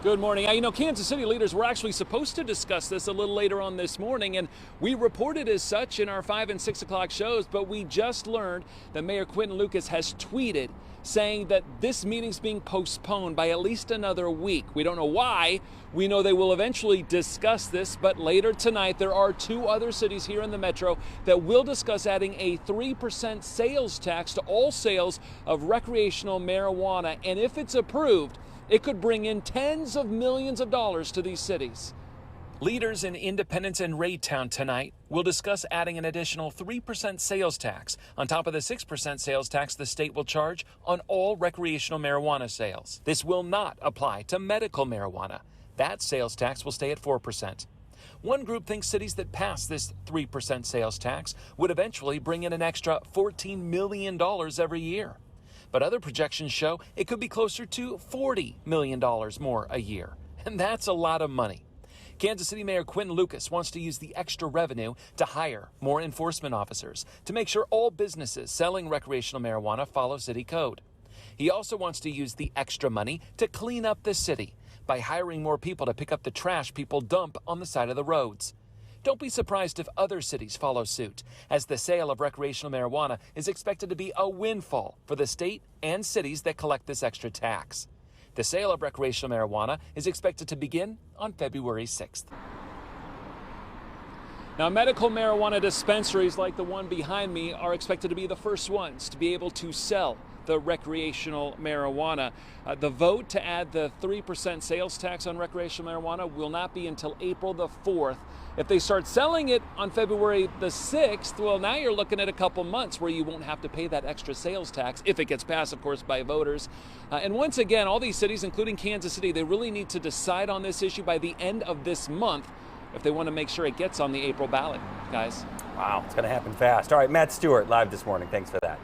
Good morning. Kansas City leaders were actually supposed to discuss this a little later on this morning, and we reported as such in our 5 and 6 o'clock shows, but we just learned that Mayor Quinton Lucas has tweeted saying that this meeting's being postponed by at least another week. We don't know why. We know they will eventually discuss this, but later tonight there are 2 other cities here in the metro that will discuss adding a 3% sales tax to all sales of recreational marijuana, and if it's approved, it could bring in tens of millions of dollars to these cities. Leaders in Independence and Raytown tonight will discuss adding an additional 3% sales tax on top of the 6% sales tax the state will charge on all recreational marijuana sales. This will not apply to medical marijuana. That sales tax will stay at 4%. One group thinks cities that pass this 3% sales tax would eventually bring in an extra $14 million every year. But other projections show it could be closer to $40 million more a year. And that's a lot of money. Kansas City Mayor Quinton Lucas wants to use the extra revenue to hire more enforcement officers to make sure all businesses selling recreational marijuana follow city code. He also wants to use the extra money to clean up the city by hiring more people to pick up the trash people dump on the side of the roads. Don't be surprised if other cities follow suit, as the sale of recreational marijuana is expected to be a windfall for the state and cities that collect this extra tax. The sale of recreational marijuana is expected to begin on February 6th. Now, medical marijuana dispensaries like the one behind me are expected to be the first ones to be able to sell the recreational marijuana. The vote to add the 3% sales tax on recreational marijuana will not be until April the 4th. If they start selling it on February the 6th, well, now you're looking at a couple months where you won't have to pay that extra sales tax, if it gets passed, of course, by voters. And once again, all these cities, including Kansas City, they really need to decide on this issue by the end of this month if they want to make sure it gets on the April ballot, guys. Wow, it's going to happen fast. All right, Matt Stewart, live this morning. Thanks for that.